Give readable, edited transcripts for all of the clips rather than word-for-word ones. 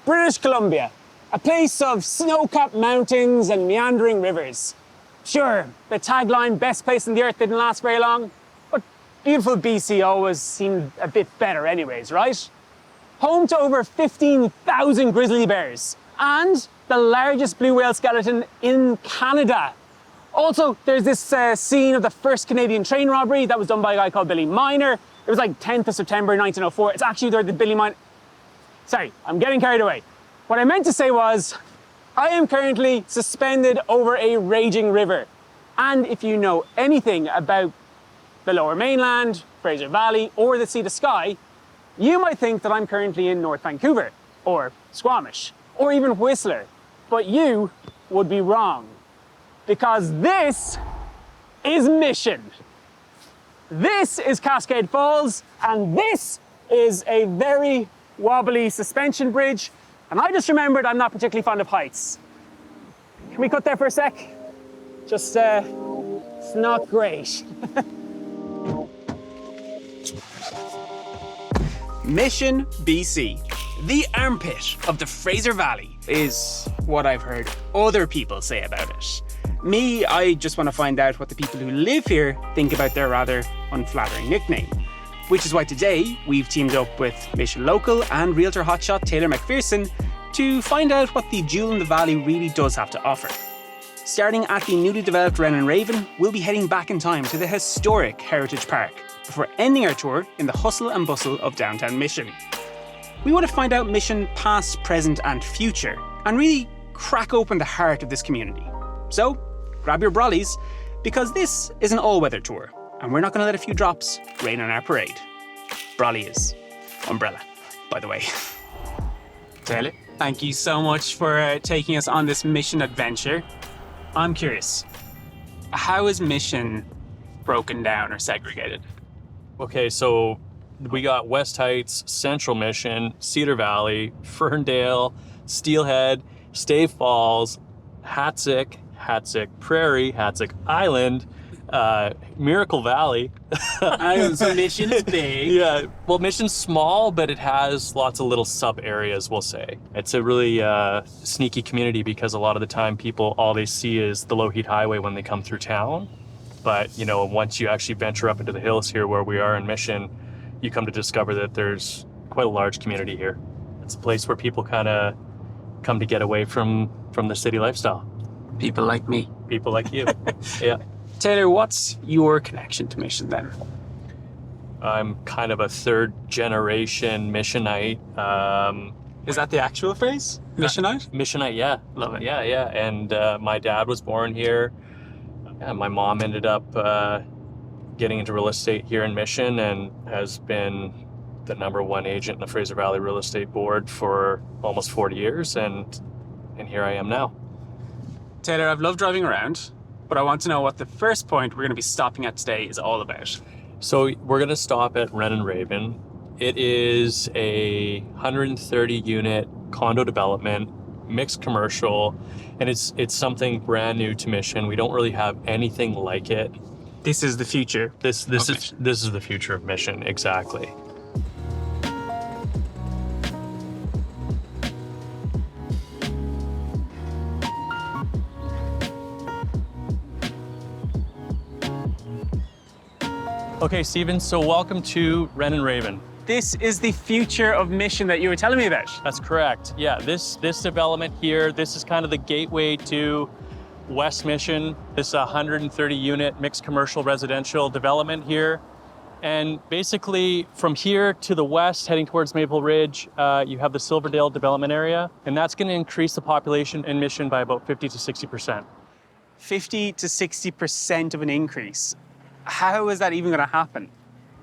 British Columbia, a place of snow-capped mountains and meandering rivers. Sure, the tagline, best place on the earth, didn't last very long, but beautiful BC always seemed a bit better anyways, right? Home to over 15,000 grizzly bears and the largest blue whale skeleton in Canada. Also, there's this scene of the first Canadian train robbery that was done by a guy called Billy Miner. It was like 10th of September 1904. It's actually where the Billy Miner... Sorry, I'm getting carried away. What I meant to say was, I am currently suspended over a raging river. And if you know anything about the Lower Mainland, Fraser Valley, or the Sea to Sky, you might think that I'm currently in North Vancouver, or Squamish, or even Whistler. But you would be wrong. Because this is Mission. This is Cascade Falls, and this is a very wobbly suspension bridge. And I just remembered I'm not particularly fond of heights. Can we cut there for a sec? Just, it's not great. Mission, BC, the armpit of the Fraser Valley, is what I've heard other people say about it. Me, I just want to find out what the people who live here think about their rather unflattering nickname. Which is why today we've teamed up with Mission local and Realtor hotshot Taylor McPherson to find out what the jewel in the valley really does have to offer. Starting at the newly developed Ren and Raven, we'll be heading back in time to the historic Heritage Park before ending our tour in the hustle and bustle of downtown Mission. We want to find out Mission past, present and future and really crack open the heart of this community. So, grab your brollies, because this is an all-weather tour and we're not going to let a few drops rain on our parade. Brolly is umbrella, by the way. Taylor, thank you so much for taking us on this Mission adventure. I'm curious, how is Mission broken down or segregated? Okay, so we got West Heights, Central Mission, Cedar Valley, Ferndale, Steelhead, Stave Falls, Hatzick Prairie, Hatzick Island, Miracle Valley. So Mission is big. Yeah, well, Mission's small, but it has lots of little sub areas, we'll say. It's a really sneaky community because a lot of the time people, all they see is the low heat highway when they come through town. But, you know, once you actually venture up into the hills here where we are in Mission, you come to discover that there's quite a large community here. It's a place where people kind of come to get away from the city lifestyle. People like me. People like you. Yeah. Taylor, what's your connection to Mission then? I'm kind of a third generation Missionite. Is that the actual phrase? Missionite? Missionite, yeah. Love it. Yeah, yeah. And my dad was born here. And my mom ended up getting into real estate here in Mission and has been the #1 agent in the Fraser Valley Real Estate Board for almost 40 years. And here I am now. Taylor, I've loved driving around, but I want to know what the first point we're going to be stopping at today is all about. So we're going to stop at Ren and Raven. It is a 130 unit condo development, mixed commercial, and it's something brand new to Mission. We don't really have anything like it. This is the future. This is the future of Mission, exactly. Okay, Stephen, so welcome to Ren and Raven. This is the future of Mission that you were telling me about. That's correct. Yeah, this development here, this is kind of the gateway to West Mission. This 130 unit mixed commercial residential development here. And basically from here to the west, heading towards Maple Ridge, you have the Silverdale development area, and that's going to increase the population in Mission by about 50 to 60%. 50 to 60% of an increase. How is that even going to happen?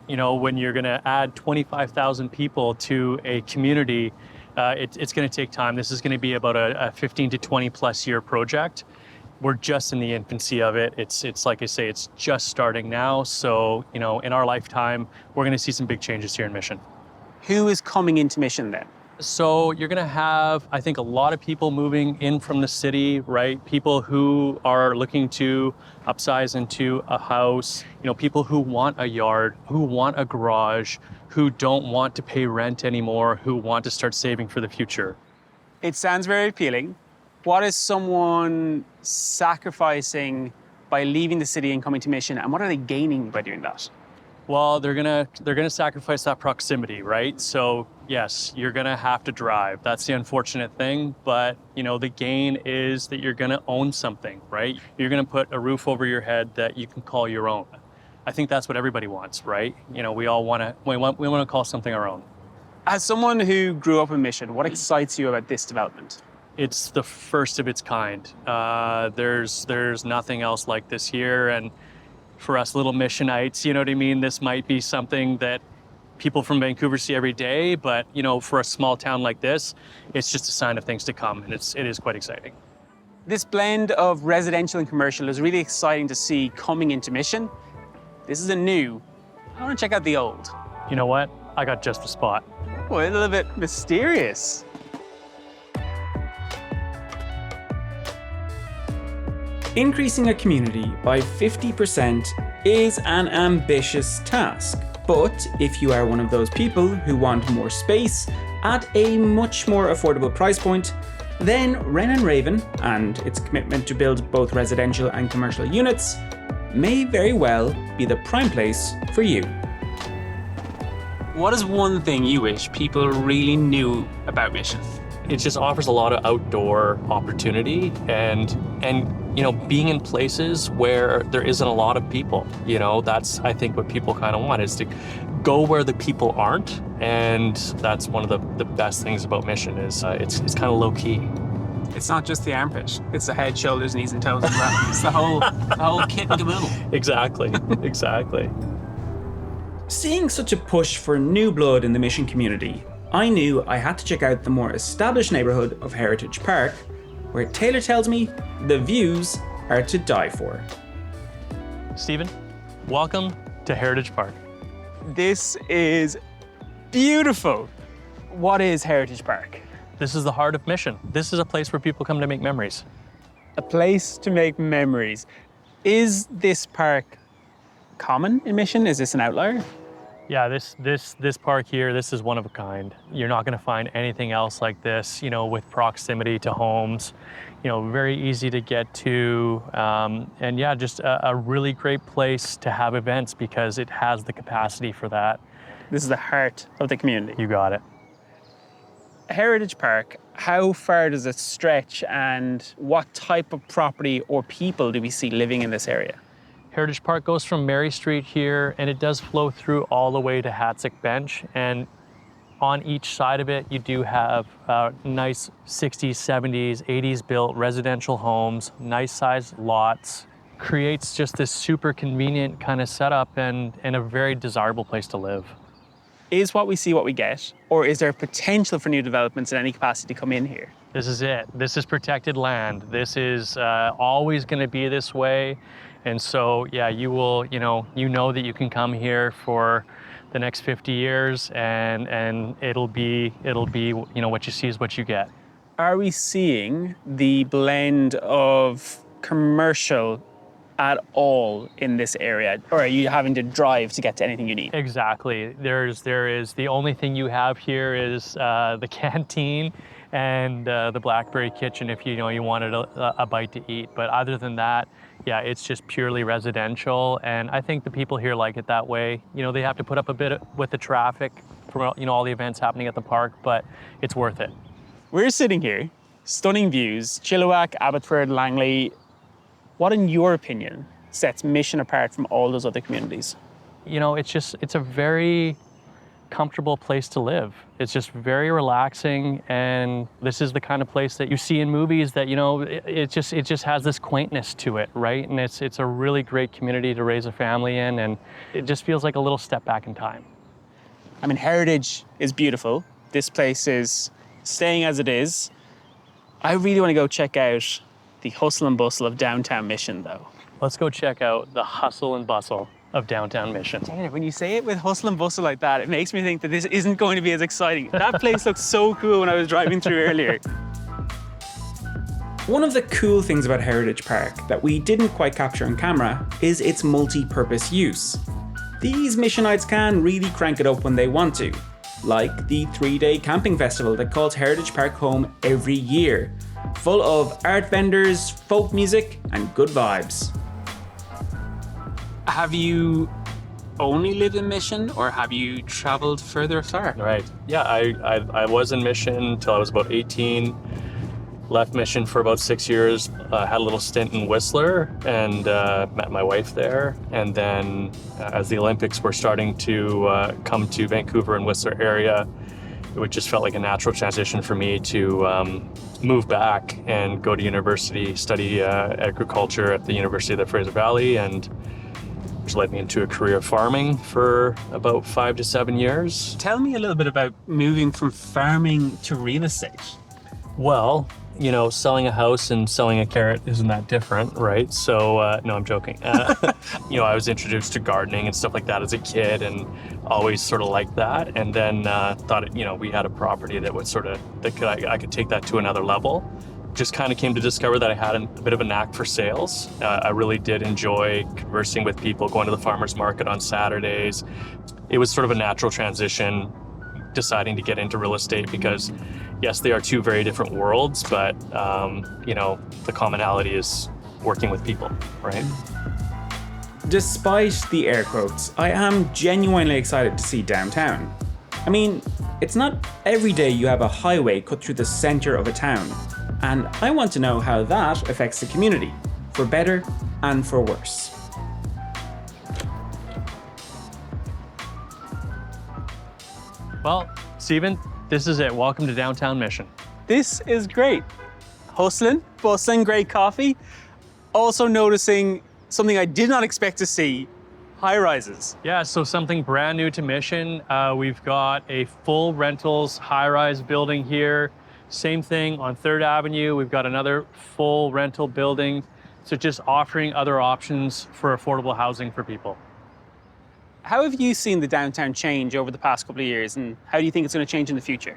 You know, when you're going to add 25,000 people to a community, it's going to take time. This is going to be about a 15 to 20 plus year project. We're just in the infancy of it. It's like I say, it's just starting now. So, you know, in our lifetime, we're going to see some big changes here in Mission. Who is coming into Mission then? So you're going to have, I think, a lot of people moving in from the city, right? People who are looking to upsize into a house, you know, people who want a yard, who want a garage, who don't want to pay rent anymore, who want to start saving for the future. It sounds very appealing. What is someone sacrificing by leaving the city and coming to Mission, and what are they gaining by doing that? Well, they're gonna sacrifice that proximity, right? So yes, you're gonna have to drive. That's the unfortunate thing, but the gain is that you're gonna own something, right? You're gonna put a roof over your head that you can call your own. I think that's what everybody wants, right? We all want to call something our own. As someone who grew up in Mission, what excites you about this development? It's the first of its kind. There's nothing else like this here, and for us little Missionites, you know what I mean? This might be something that people from Vancouver see every day, but for a small town like this, it's just a sign of things to come, and it is quite exciting. This blend of residential and commercial is really exciting to see coming into Mission. This is a new. I want to check out the old. You know what? I got just the spot. Oh, a little bit mysterious. Increasing a community by 50% is an ambitious task. But if you are one of those people who want more space at a much more affordable price point, then Ren and Raven and its commitment to build both residential and commercial units may very well be the prime place for you. What is one thing you wish people really knew about Mission? It just offers a lot of outdoor opportunity and being in places where there isn't a lot of people. That's, I think, what people kind of want, is to go where the people aren't. And that's one of the best things about Mission is it's kind of low key. It's not just the armpit, it's the head, shoulders, knees and toes as well. It's the whole kit and caboodle. Exactly. Seeing such a push for new blood in the Mission community, I knew I had to check out the more established neighbourhood of Heritage Park, where Taylor tells me the views are to die for. Stephen, welcome to Heritage Park. This is beautiful. What is Heritage Park? This is the heart of Mission. This is a place where people come to make memories. A place to make memories. Is this park common in Mission? Is this an outlier? Yeah, this park here, this is one of a kind. You're not going to find anything else like this, with proximity to homes, very easy to get to, and yeah, just a really great place to have events because it has the capacity for that. This is the heart of the community. You got it. Heritage Park, how far does it stretch, and what type of property or people do we see living in this area? Heritage Park goes from Mary Street here, and it does flow through all the way to Hatzick Bench. And on each side of it, you do have nice 60s, 70s, 80s built residential homes, nice sized lots. Creates just this super convenient kind of setup and a very desirable place to live. Is what we see what we get, or is there potential for new developments in any capacity to come in here? This is it. This is protected land. This is always going to be this way. And so, yeah, you will, you know that you can come here for the next 50 years and it'll be, what you see is what you get. Are we seeing the blend of commercial at all in this area, or are you having to drive to get to anything you need? Exactly. There is the only thing you have here is the canteen and the Blackberry kitchen if you wanted a bite to eat. But other than that, yeah, it's just purely residential, and I think the people here like it that way. They have to put up a bit with the traffic from all the events happening at the park, but it's worth it. We're sitting here, stunning views, Chilliwack, Abbotsford, Langley. What, in your opinion, sets Mission apart from all those other communities? It's a very comfortable place to live. It's just very relaxing, and this is the kind of place that you see in movies that it just has this quaintness to it, right? And it's a really great community to raise a family in, and it just feels like a little step back in time. I mean, Heritage is beautiful. This place is staying as it is. I really want to go check out the hustle and bustle of downtown Mission, though. Let's go check out the hustle and bustle of downtown Mission. Taylor, when you say it with hustle and bustle like that, it makes me think that this isn't going to be as exciting. That place looked so cool when I was driving through earlier. One of the cool things about Heritage Park that we didn't quite capture on camera is its multi-purpose use. These Missionites can really crank it up when they want to. like the 3-day camping festival that calls Heritage Park home every year, full of art vendors, folk music, and good vibes. Have you only lived in Mission, or have you traveled further afar? Right. Yeah, I was in Mission until I was about 18. Left Mission for about 6 years. Had a little stint in Whistler and met my wife there. And then as the Olympics were starting to come to Vancouver and Whistler area, it just felt like a natural transition for me to move back and go to university, study agriculture at the University of the Fraser Valley, and which led me into a career of farming for about 5 to 7 years. Tell me a little bit about moving from farming to real estate. Well, you know, selling a house and selling a carrot isn't that different, right? So, no, I'm joking. You know, I was introduced to gardening and stuff like that as a kid and always sort of liked that. And then thought, you know, we had a property that would I could take that to another level. Just kind of came to discover that I had a bit of a knack for sales. I really did enjoy conversing with people, going to the farmer's market on Saturdays. It was sort of a natural transition, deciding to get into real estate because, yes, they are two very different worlds, but, you know, the commonality is working with people, right? Despite the air quotes, I am genuinely excited to see downtown. I mean, it's not every day you have a highway cut through the center of a town. And I want to know how that affects the community, for better and for worse. Well, Stephen, this is it. Welcome to downtown Mission. This is great. Hustling, bustling, great coffee. Also noticing something I did not expect to see, high rises. Yeah, so something brand new to Mission. We've got a full rentals high-rise building here. Same thing on 3rd Avenue. We've got another full rental building. So just offering other options for affordable housing for people. How have you seen the downtown change over the past couple of years, and how do you think it's going to change in the future?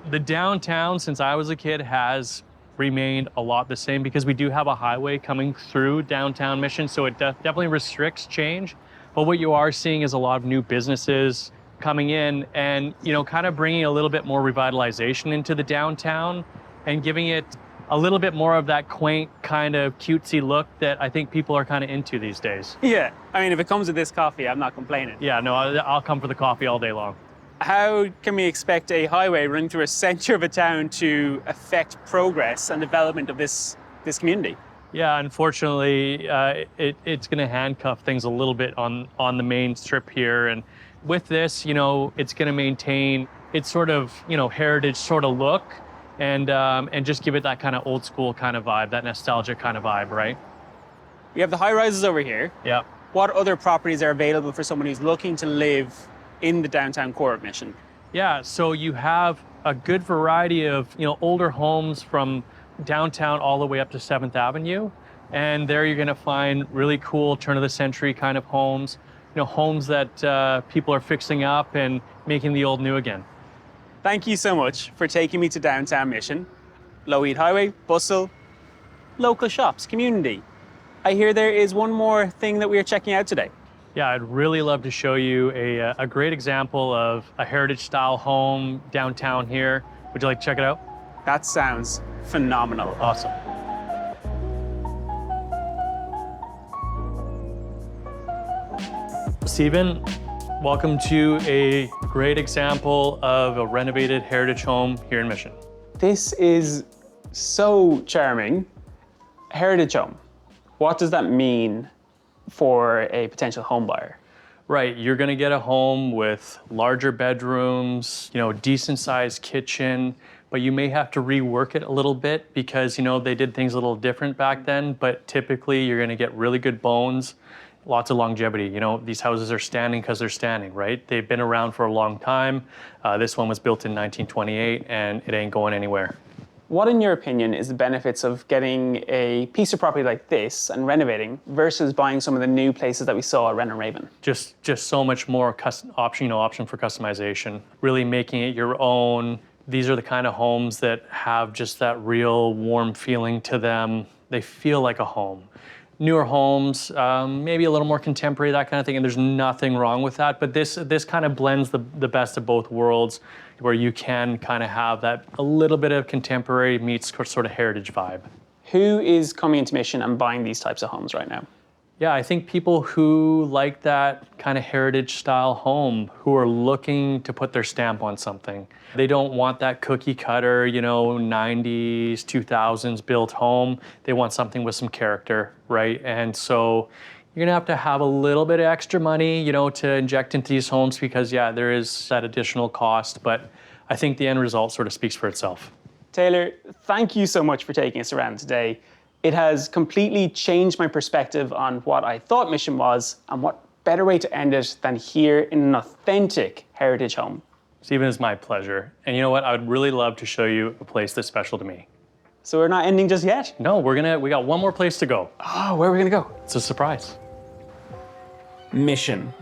The downtown, since I was a kid, has remained a lot the same because we do have a highway coming through downtown Mission, so it definitely restricts change. But what you are seeing is a lot of new businesses coming in and, you know, kind of bringing a little bit more revitalization into the downtown and giving it a little bit more of that quaint kind of cutesy look that I think people are kind of into these days. Yeah, I mean, if it comes with this coffee, I'm not complaining. Yeah, no, I'll come for the coffee all day long. How can we expect a highway running through a center of a town to affect progress and development of this community? Yeah, unfortunately, it's going to handcuff things a little bit on the main strip here. And with this, you know, it's going to maintain its sort of, you know, heritage sort of look and just give it that kind of old school kind of vibe, that nostalgic kind of vibe, right? We have the high rises over here. Yeah. What other properties are available for someone who's looking to live in the downtown core of Mission? Yeah, so you have a good variety of, you know, older homes from downtown all the way up to 7th Avenue. And there you're going to find really cool turn of the century kind of homes, you know, homes that people are fixing up and making the old new again. Thank you so much for taking me to downtown Mission. Lougheed Highway, bustle, local shops, community. I hear there is one more thing that we are checking out today. Yeah, I'd really love to show you a great example of a heritage style home downtown here. Would you like to check it out? That sounds phenomenal. Awesome. Stephen, welcome to a great example of a renovated heritage home here in Mission. This is so charming. Heritage home. What does that mean for a potential home buyer? Right, you're gonna get a home with larger bedrooms, you know, decent sized kitchen, but you may have to rework it a little bit because, you know, they did things a little different back then, but typically you're gonna get really good bones, lots of longevity. You know, these houses are standing because they're standing, right? They've been around for a long time. This one was built in 1928 and it ain't going anywhere. What, in your opinion, is the benefits of getting a piece of property like this and renovating versus buying some of the new places that we saw at Ren and Raven? Just so much more option for customization, really making it your own. These are the kind of homes that have just that real warm feeling to them. They feel like a home. newer homes, maybe a little more contemporary, that kind of thing. And there's nothing wrong with that. But this kind of blends the best of both worlds, where you can kind of have that a little bit of contemporary meets sort of heritage vibe. Who is coming into Mission and buying these types of homes right now? Yeah, I think people who like that kind of heritage style home, who are looking to put their stamp on something. They don't want that cookie cutter, 90s, 2000s built home. They want something with some character, right? And so you're gonna have to have a little bit of extra money, to inject into these homes because, yeah, there is that additional cost, but I think the end result sort of speaks for itself. Taylor, thank you so much for taking us around today. It has completely changed my perspective on what I thought Mission was, and what better way to end it than here in an authentic heritage home. Stephen, it's my pleasure. And you know what? I would really love to show you a place that's special to me. So we're not ending just yet? No, we got one more place to go. Oh, where are we gonna go? It's a surprise. Mission.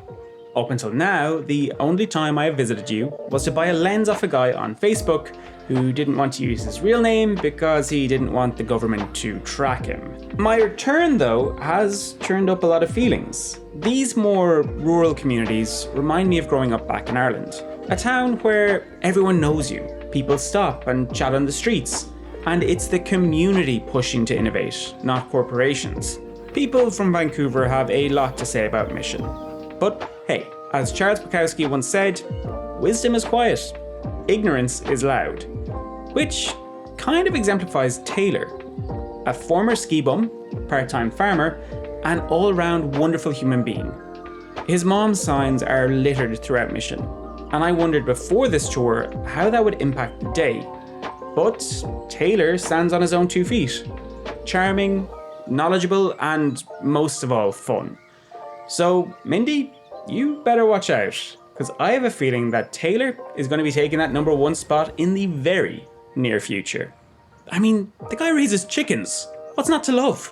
Up until now, the only time I have visited you was to buy a lens off a guy on Facebook who didn't want to use his real name because he didn't want the government to track him. My return, though, has turned up a lot of feelings. These more rural communities remind me of growing up back in Ireland, a town where everyone knows you, people stop and chat on the streets, and it's the community pushing to innovate, not corporations. People from Vancouver have a lot to say about Mission. But hey, as Charles Bukowski once said, wisdom is quiet, ignorance is loud. Which kind of exemplifies Taylor, a former ski bum, part-time farmer, and all-round wonderful human being. His mom's signs are littered throughout Mission, and I wondered before this tour how that would impact the day. But Taylor stands on his own 2 feet. Charming, knowledgeable, and most of all, fun. So, Mindy, you better watch out, because I have a feeling that Taylor is going to be taking that #1 spot in the very near future. I mean, the guy raises chickens. What's not to love?